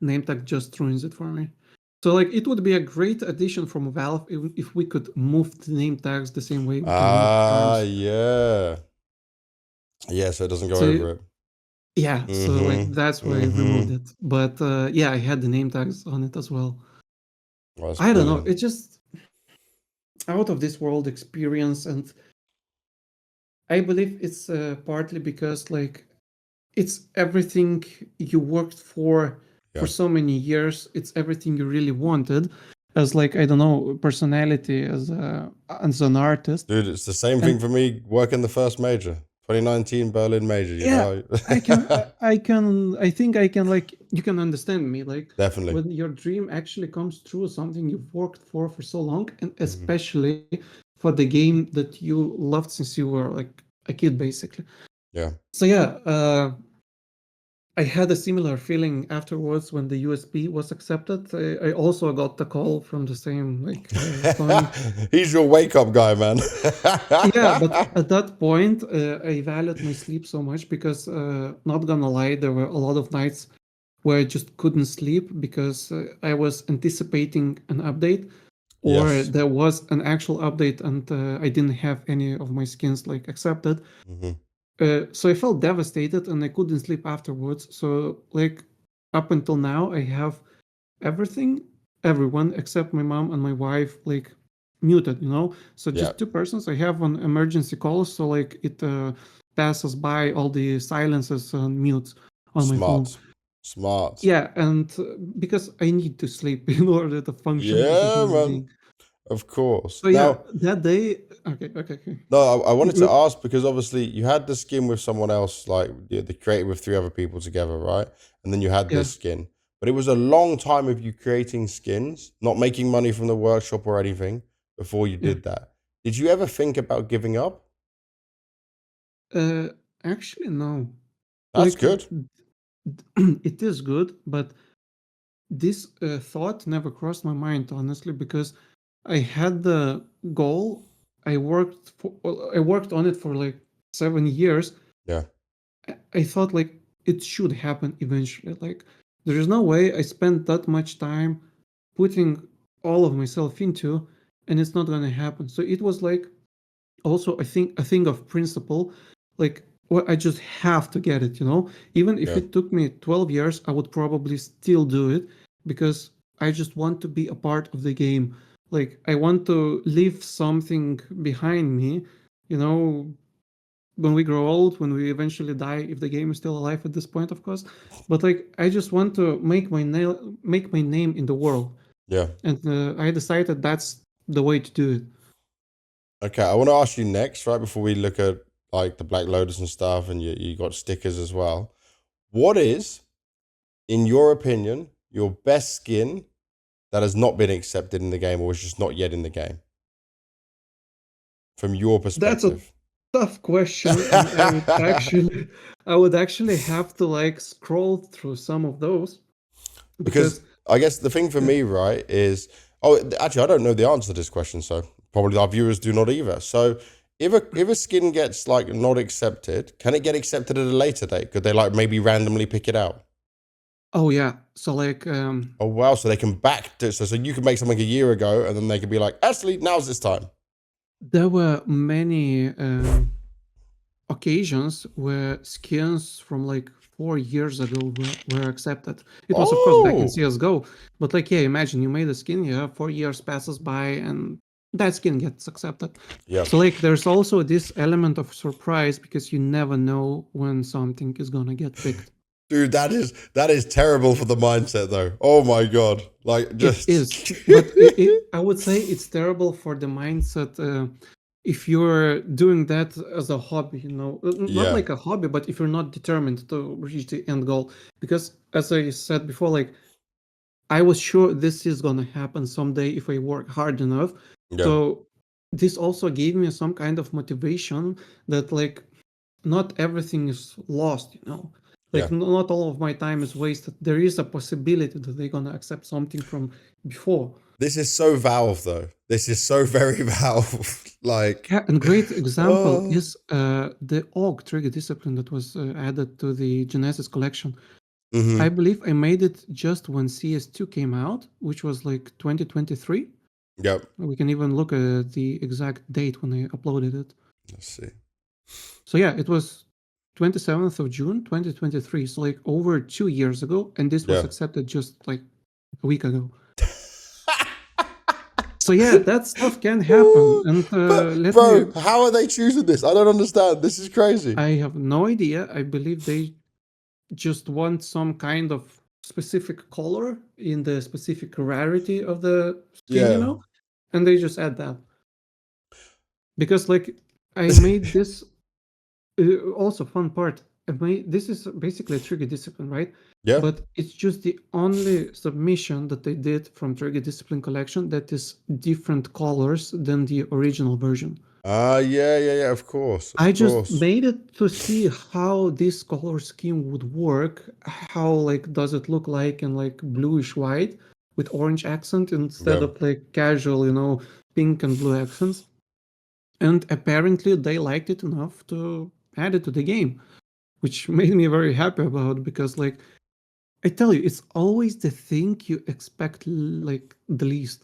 Name tag just ruins it for me. So like it would be a great addition from Valve if we could move the name tags the same way we can move Ah, arms. yeah. Yeah, so it doesn't go So over it. yeah, so like Mm-hmm. that's why I removed Mm-hmm. it. But yeah, I had the name tags on it as well. Well, that's I don't know. brilliant. It's just out of this world experience, and I believe it's partly because like it's everything you worked for Yeah. so many years. It's everything you really wanted, as like I don't know, personality as an artist. Dude, it's the same thing And for me working the first major. 2019 Berlin major, you yeah, know? I think I can like you can understand me like Definitely. when your dream actually comes true, something you've worked for so long, and Mhm. especially for the game that you loved since you were like a kid, basically. Yeah. So yeah, I had a similar feeling afterwards when the USB was accepted. I also got the call from the same like Tony. He's your wake up guy, man. Yeah, but at that point, I valued my sleep so much because, not gonna lie, there were a lot of nights where I just couldn't sleep because I was anticipating an update, or Yes. there was an actual update and I didn't have any of my skins like accepted. Hmm. So I felt devastated and I couldn't sleep afterwards. So like up until now, I have everything, everyone except my mom and my wife like muted. So Yeah. just two persons. I have on emergency calls, so like it passes by all the silences and mutes on my phone. Smart. Smart. Yeah, and because I need to sleep in order to function as a Yeah, human man. being. Of course. So yeah, Now, that day. Okay. no, I wanted to Uh, ask because obviously you had the skin with someone else, like the created with three other people together, right? And then you had Yeah, this skin. But it was a long time of you creating skins, not making money from the workshop or anything before you yeah. did that. Did you ever think about giving up? Uh, Actually, no. That's Like good. it is good, but this thought never crossed my mind honestly because I had the goal. I worked on it for like 7 years. Yeah. I thought like it should happen eventually. Like there is no way I spent that much time putting all of myself into, and it's not gonna happen. So it was like also I think a thing of principle, like well, I just have to get it. Even if Yeah. it took me 12 years, I would probably still do it because I just want to be a part of the game. Like I want to leave something behind me, you know when we grow old, when we eventually die, if the game is still alive at this point, of course. But like I just want to make my name in the world, Yeah. and I decided that's the way to do it. Okay. I want to ask you next, right before we look at like the Black Lotus and stuff, and you got stickers as well. What is in your opinion, your best skin that has not been accepted in the game or is just not yet in the game? From your That's a perspective. tough question, and I would actually have to like scroll through some of those Because because I guess the thing for me, right, is actually I don't know the answer to this question, so probably our viewers do not either. So if a skin gets like not accepted, can it get accepted at a later date? Could they like maybe randomly pick it out? oh yeah, so like Oh wow, so they can back to so you could make something a year ago and then they could be like, actually, now's this time. there were many occasions where skins from like 4 years ago were accepted. It was of course back in Oh CS:GO, but like yeah, imagine you made a skin, yeah, 4 years passes by and that skin gets accepted. yeah. So like there's also this element of surprise because you never know when something is gonna get picked. Dude, that is terrible for the mindset though. Oh my god. Like It just is, but I would say it's terrible for the mindset if you're doing that as a hobby, you know, not yeah. like a hobby, but if you're not determined to reach the end goal. Because as I said before, like I was sure this is gonna happen someday if I work hard enough. Yeah. So this also gave me some kind of motivation that like not everything is lost, you know. Yeah. Like not all of my time is wasted. There is a possibility that they're gonna accept something from before. This is so Valve though. This is so very Valve. Like Yeah, and great example oh. is the AUG trigger discipline that was added to the Genesis collection. I Mm-hmm. believe I made it just when CS2 came out, which was like 2023. Yep. We can even look at the exact date when I uploaded it. Let's see. So yeah, it was 27th of June 2023, so like over 2 years ago, and this was Yeah. accepted just like a week ago. So yeah, that stuff can happen. And But let me, bro, how are they choosing this? I don't understand. This is crazy. I have no idea. I believe they just want some kind of specific color in the specific rarity of the skin, you Yeah. know, and they just add that. Because like I made this also fun part. This is basically a trigger discipline, right? Yeah. But it's just the only submission that they did from trigger discipline collection that is different colors than the original version. Yeah, yeah, yeah, of course. Of I just course. made it to see how this color scheme would work. How like does it look like in like bluish white with orange accent instead Yeah. of like casual, you know, pink and blue accents. And apparently they liked it enough to add it to the game, which made me very happy about because like I tell you, it's always the thing you expect like the least.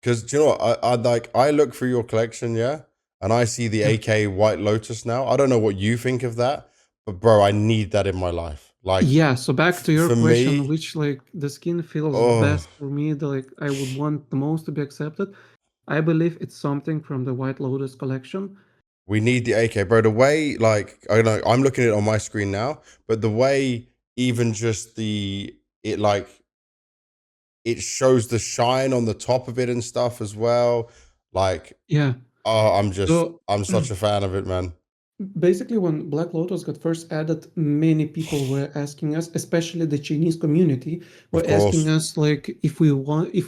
Because do you know what? I look through your collection, yeah, and I see the Yeah. AK White Lotus now. I don't know what you think of that, but bro, I need that in my life. Like Yeah, so back to your for question, me, which like the skin feels oh, best for me, the like I would want the most to be accepted. I believe it's something from the White Lotus collection. we need the AK, bro. The way, like, I know I'm looking at it on my screen now, but the way even just it like it shows the shine on the top of it and stuff as well. Like, Yeah. oh, So I'm such a fan of it, man. basically, when Black Lotus got first added, many people were asking us, especially the Chinese community, Of were asking course, us like if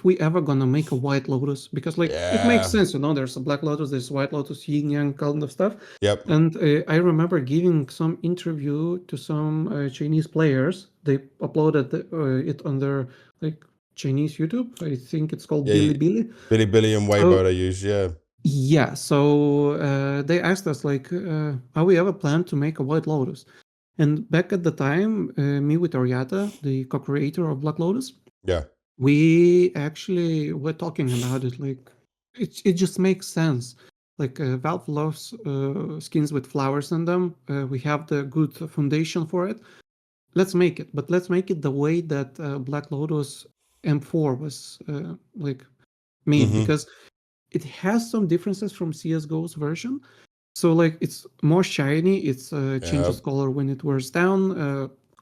we ever gonna make a White Lotus because like it makes yeah, sense, you know. There's a Black Lotus, there's White Lotus, Yin Yang kind of stuff. yep, And I remember giving some interview to some Chinese players. They uploaded it on their like Chinese YouTube. I think it's called yeah. Bilibili. Billy and Weibo So they use, yeah, yeah, so they asked us like, "Are we ever plan to make a White Lotus?" And back at the time, me with Ariata, the co-creator of Black Lotus, yeah, we actually were talking about it. Like, it just makes sense. Like, Valve loves skins with flowers in them. We have the good foundation for it. Let's make it, but let's make it the way that Black Lotus M4 was like made mm-hmm, because it has some differences from CS:GO's version. So like it's more shiny, it's yeah. changes color when it wears down,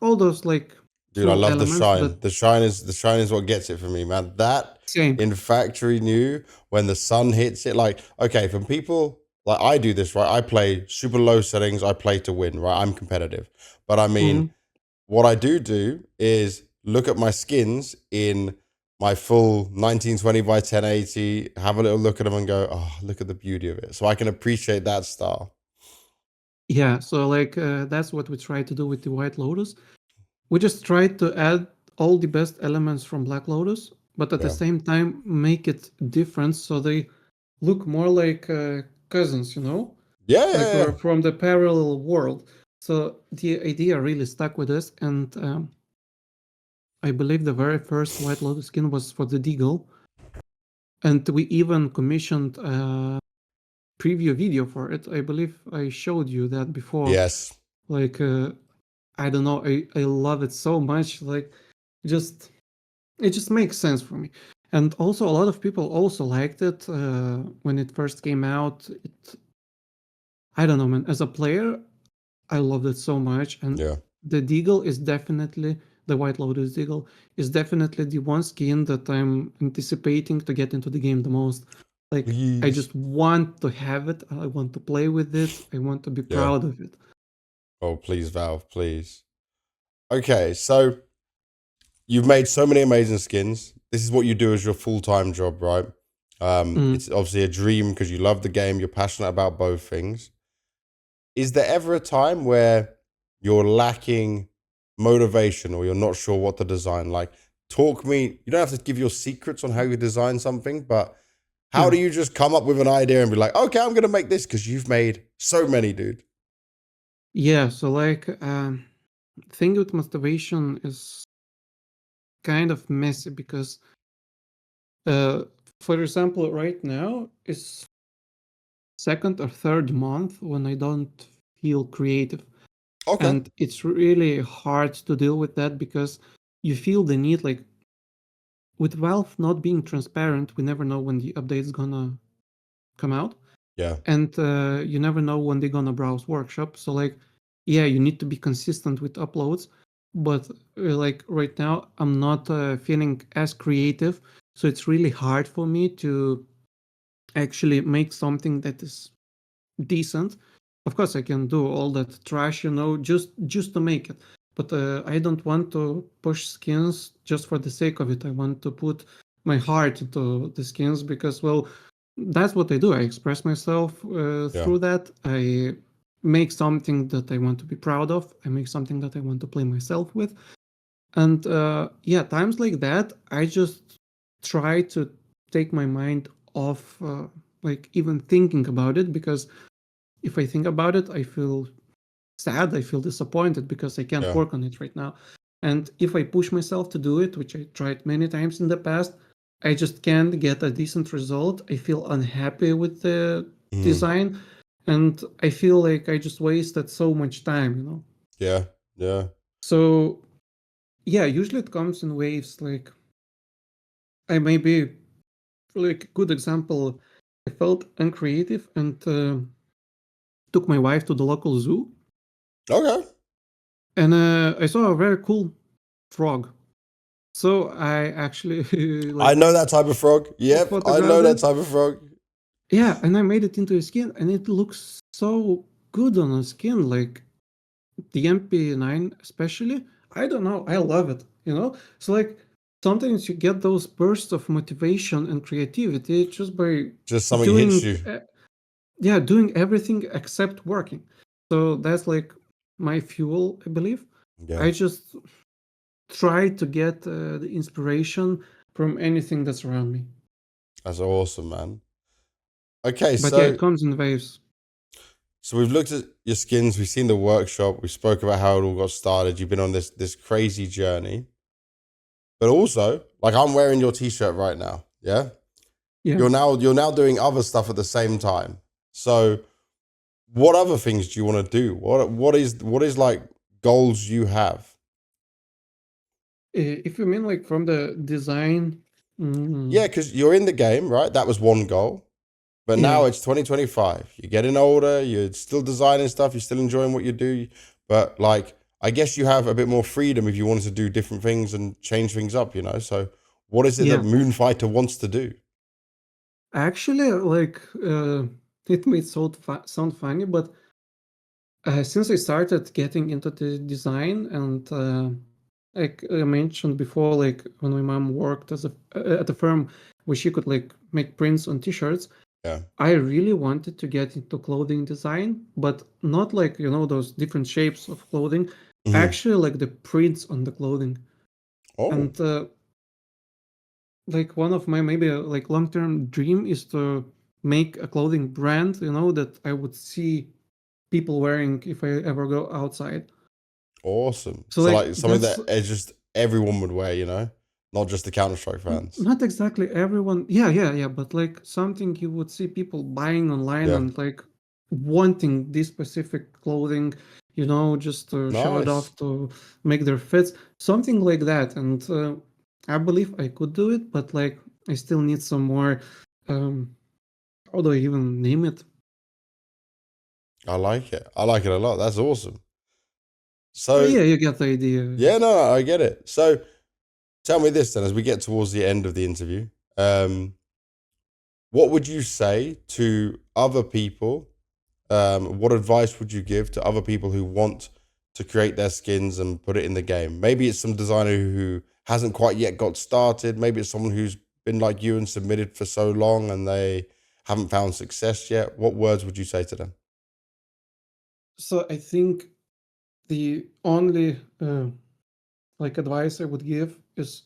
all those like Dude, I small love the elements that shine. The shine is what gets it for me, man. That same. in factory new when the sun hits it, like okay, for people like I do this right. I play super low settings. I play to win, right? I'm competitive, but I mean, Mhm. what I do is look at my skins in my full 1920 by 1080, have a little look at them and go, oh, look at the beauty of it. So I can appreciate that style. Yeah, so like that's what we try to do with the White Lotus. We just try to add all the best elements from Black Lotus, but at the Yeah. same time make it different so they look more like cousins, you know? Like Yeah. we're from the parallel world. So the idea really stuck with us, and I believe the very first White Lotus skin was for the Deagle, and we even commissioned a preview video for it. I believe I showed you that before. Yes. Like I don't know, I love it so much. Like just it just makes sense for me. And also a lot of people also liked it when it first came out. I don't know, man. As a player, I loved it so much. And Yeah. the Deagle is definitely the White Lotus Deagle is definitely the one skin that I'm anticipating to get into the game the most. Like I Please. just want to have it. I want to play with it. I want to be Yeah. proud of it. Oh, please, Valve, please. Okay, so you've made so many amazing skins. This is what you do as your full-time job, right? It's obviously a dream because you love the game. You're passionate about both things. Is there ever a time where you're lacking motivation or you're not sure what to design? Like, talk me. You don't have to give your secrets on how you design something, but how do you just come up with an idea and be like, okay, I'm going to make this because you've made so many, dude? Yeah, so like thing with motivation is kind of messy because for example right now is second or third month when I don't feel creative. Okay. And it's really hard to deal with that because you feel the need, like with Valve not being transparent, we never know when the update's gonna come out. Yeah. And you never know when they're gonna browse workshop. So like, yeah, you need to be consistent with uploads, but like right now I'm not feeling as creative, so it's really hard for me to actually make something that is decent. Of course I can do all that trash, you know, just to make it, but I don't want to push skins just for the sake of it. I want to put my heart into the skins because, well, that's what I do. I express myself through that. I make something that I want to be proud of. I make something that I want to play myself with. And yeah, times like that, I just try to take my mind off, like even thinking about it, because if I think about it, I feel sad. I feel disappointed because I can't work on it right now. And if I push myself to do it, which I tried many times in the past, I just can't get a decent result. I feel unhappy with the design, and I feel like I just wasted so much time, you know? Yeah. Yeah. So, yeah, usually it comes in waves. Like, I maybe, like, good example, I felt uncreative and took my wife to the local zoo. Okay. And I saw a very cool frog. So I actually I like know that type of frog. Yep. I know photographed that it. type of frog. Yeah, and I made it into a skin, and it looks so good on a skin. Like the MP9, especially. I don't know. I love it. You know. So like sometimes you get those bursts of motivation and creativity just by Just something hits doing, you. yeah, doing everything except working. So that's like my fuel, I believe. Yeah. I just try to get the inspiration from anything that's around me. That's awesome, man. Okay, But yeah, so it comes in waves. so we've looked at your skins, we've seen the workshop, we spoke about how it all got started. You've been on this crazy journey. But also, like I'm wearing your t-shirt right now. Yeah. Yeah. You're now doing other stuff at the same time. So what other things do you want to do? What is like goals you have? If you mean like from the design, Yeah, because you're in the game, right? That was one goal. But yeah. now it's 2025. You're getting older. You're still designing stuff. You're still enjoying what you do. But like, I guess you have a bit more freedom if you wanted to do different things and change things up, you know? So what is it that Moonfighter wants to do? Actually, like it may sound funny, but Since I started getting into the design, and like I mentioned before, like when my mom worked as at a firm where she could like make prints on t-shirts, Yeah. I really wanted to get into clothing design, but not like, those different shapes of clothing, Hmm. actually like the prints on the clothing. Oh, And like one of my maybe like long-term dream is to make a clothing brand, that I would see people wearing if I ever go outside. awesome. So So like like something that's that is just everyone would wear, not just the Counter-Strike fans. not exactly everyone. Yeah, but like something you would see people buying online Yeah. and like wanting this specific clothing, just to show it Nice. off to make their fits, something like that. And I believe I could do it, but like I still need some more. Um, how do I even name it? I like it. I like it a lot. That's awesome. Oh, So yeah, you get the idea. yeah, no, I get it. So tell me this then, as we get towards the end of the interview, what would you say to other people? What advice would you give to other people who want to create their skins and put it in the game? Maybe it's some designer who hasn't quite yet got started. Maybe it's someone who's been like you and submitted for so long and they haven't found success yet. What words would you say to them? So I think the only like advice I would give is,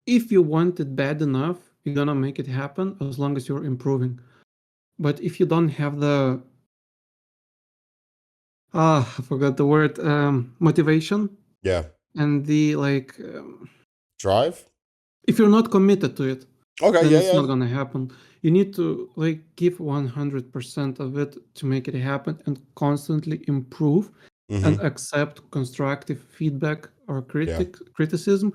if you want it bad enough, you're gonna make it happen as long as you're improving. But if you don't have the I forgot the word, motivation, Yeah. and the like, Drive? if you're not committed to it, Okay, then yeah, it's yeah. not gonna happen. You need to like give 100% of it to make it happen, and constantly improve and Mm-hmm. accept constructive feedback or Yeah. criticism,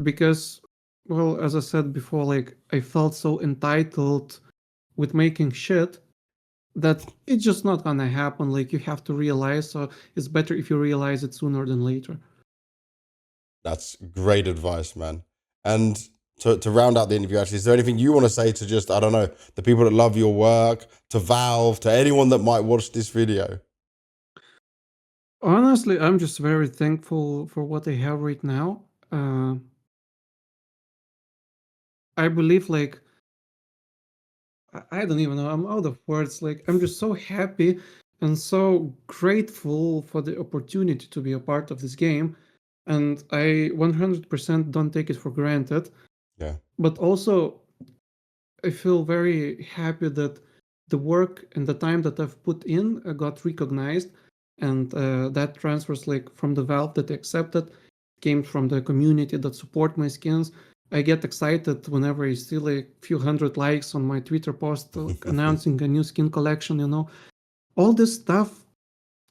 because, well, as I said before, like I felt so entitled with making shit that it's just not gonna happen. Like you have to realize, so it's better if you realize it sooner than later. That's great advice, man. And to round out the interview, actually, is there anything you want to say to just, I don't know, the people that love your work, to Valve, to anyone that might watch this video? Honestly, I'm just very thankful for what I have right now. uh, I believe like I don't even know, I'm out of words. Like I'm just so happy and so grateful for the opportunity to be a part of this game, and I 100% don't take it for granted. Yeah. But also I feel very happy that the work and the time that I've put in got recognized, and that transfers like from the Valve that accepted, came from the community that support my skins. I get excited whenever I see like few hundred likes on my Twitter post announcing a new skin collection. All this stuff,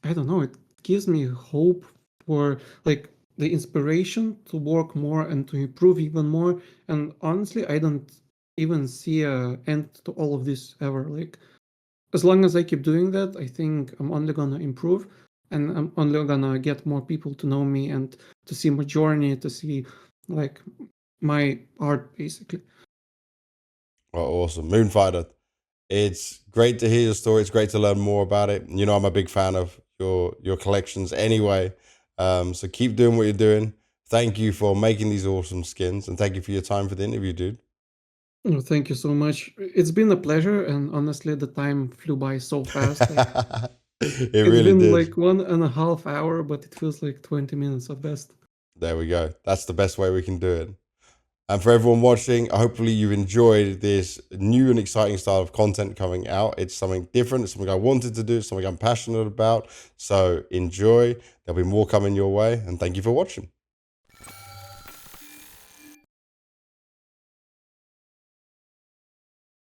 I don't know, it gives me hope for like the inspiration to work more and to improve even more. And honestly, I don't even see a end to all of this ever. Like as long as I keep doing that, I think I'm only gonna improve, and I'm only gonna get more people to know me and to see my journey, to see like my art basically. Well, awesome. Moonfighter, it's great to hear your story. It's great to learn more about it. I'm a big fan of your collections anyway. So keep doing what you're doing. Thank you for making these awesome skins, and thank you for your time for the interview, dude. Oh, thank you so much. It's been a pleasure, and honestly, the time flew by so fast. Like It it's really been did. like 1.5 hours, but it feels like 20 minutes at best. There we go. That's the best way we can do it. And for everyone watching, hopefully you enjoyed this new and exciting style of content coming out. It's something different. It's something I wanted to do. It's something I'm passionate about. So enjoy. There'll be more coming your way. And thank you for watching.